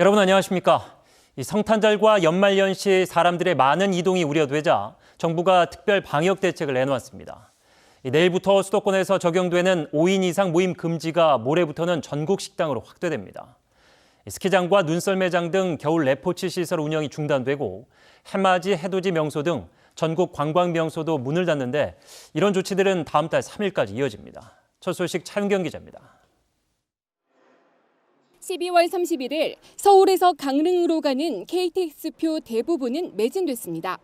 여러분 안녕하십니까? 이 성탄절과 연말연시 사람들의 많은 이동이 우려되자 정부가 특별 방역 대책을 내놓았습니다. 내일부터 수도권에서 적용되는 5인 이상 모임 금지가 모레부터는 전국 식당으로 확대됩니다. 스키장과 눈썰매장 등 겨울 레포츠 시설 운영이 중단되고 해맞이, 해돋이 명소 등 전국 관광 명소도 문을 닫는데 이런 조치들은 다음 달 3일까지 이어집니다. 첫 소식 차윤경 기자입니다. 12월 31일 서울에서 강릉으로 가는 KTX표 대부분은 매진됐습니다.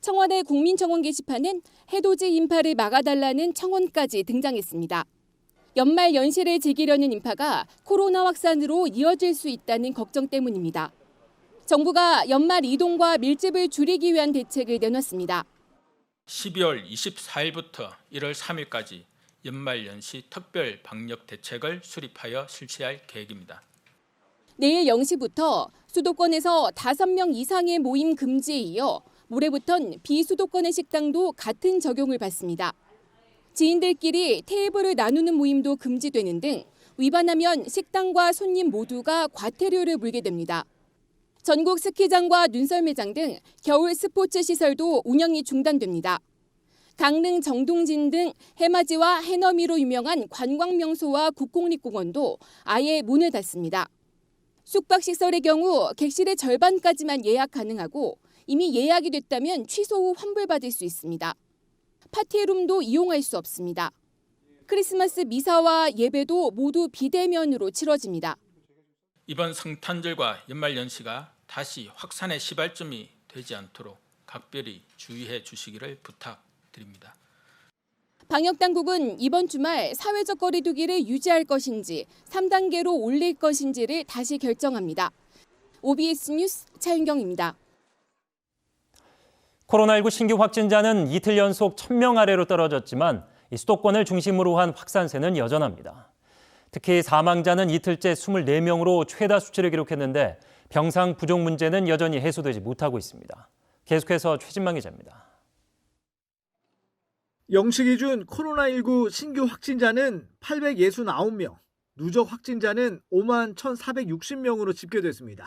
청와대 국민청원 게시판엔 해돋이 인파를 막아달라는 청원까지 등장했습니다. 연말 연시를 즐기려는 인파가 코로나 확산으로 이어질 수 있다는 걱정 때문입니다. 정부가 연말 이동과 밀집을 줄이기 위한 대책을 내놨습니다. 12월 24일부터 1월 3일까지 연말 연시 특별 방역 대책을 수립하여 실시할 계획입니다. 내일 0시부터 수도권에서 5명 이상의 모임 금지에 이어 모레부턴 비수도권의 식당도 같은 적용을 받습니다. 지인들끼리 테이블을 나누는 모임도 금지되는 등 위반하면 식당과 손님 모두가 과태료를 물게 됩니다. 전국 스키장과 눈썰매장 등 겨울 스포츠 시설도 운영이 중단됩니다. 강릉 정동진 등 해맞이와 해넘이로 유명한 관광명소와 국공립공원도 아예 문을 닫습니다. 숙박시설의 경우 객실의 절반까지만 예약 가능하고 이미 예약이 됐다면 취소 후 환불받을 수 있습니다. 파티룸도 이용할 수 없습니다. 크리스마스 미사와 예배도 모두 비대면으로 치러집니다. 이번 성탄절과 연말연시가 다시 확산의 시발점이 되지 않도록 각별히 주의해 주시기를 부탁드립니다. 방역당국은 이번 주말 사회적 거리 두기를 유지할 것인지 3단계로 올릴 것인지를 다시 결정합니다. OBS 뉴스 차윤경입니다. 코로나19 신규 확진자는 이틀 연속 1,000명 아래로 떨어졌지만 수도권을 중심으로 한 확산세는 여전합니다. 특히 사망자는 이틀째 24명으로 최다 수치를 기록했는데 병상 부족 문제는 여전히 해소되지 못하고 있습니다. 계속해서 최진만 기자입니다. 영시 기준 코로나19 신규 확진자는 869명, 누적 확진자는 5만 1,460명으로 집계됐습니다.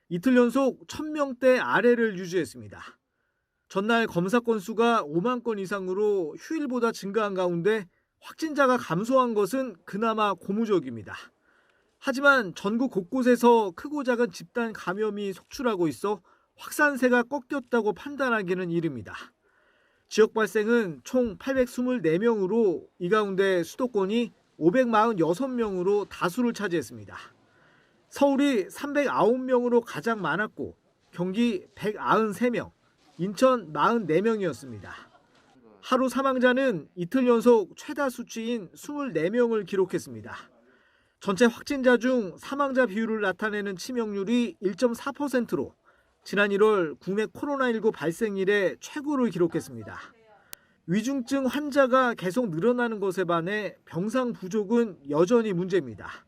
이틀 연속 1,000명대 아래를 유지했습니다. 전날 검사 건수가 5만 건 이상으로 휴일보다 증가한 가운데 확진자가 감소한 것은 그나마 고무적입니다. 하지만 전국 곳곳에서 크고 작은 집단 감염이 속출하고 있어 확산세가 꺾였다고 판단하기는 이릅니다. 지역 발생은 총 824명으로 이 가운데 수도권이 546명으로 다수를 차지했습니다. 서울이 309명으로 가장 많았고 경기 193명, 인천 44명이었습니다. 하루 사망자는 이틀 연속 최다 수치인 24명을 기록했습니다. 전체 확진자 중 사망자 비율을 나타내는 치명률이 1.4%로 지난 1월 국내 코로나19 발생 이래 최고를 기록했습니다. 위중증 환자가 계속 늘어나는 것에 반해 병상 부족은 여전히 문제입니다.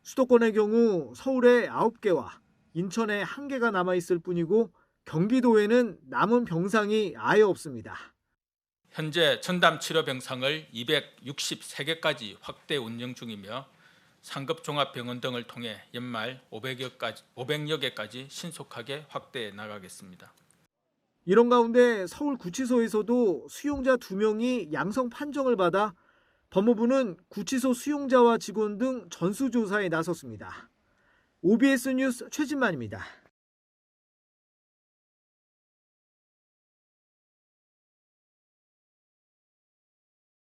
수도권의 경우 서울에 9개와 인천에 1개가 남아있을 뿐이고 경기도에는 남은 병상이 아예 없습니다. 현재 전담 치료 병상을 263개까지 확대 운영 중이며 상급 종합병원 등을 통해 연말 500여 개까지 신속하게 확대해 나가겠습니다. 이런 가운데 서울구치소에서도 수용자 2명이 양성 판정을 받아 법무부는 구치소 수용자와 직원 등 전수조사에 나섰습니다. OBS 뉴스 최진만입니다.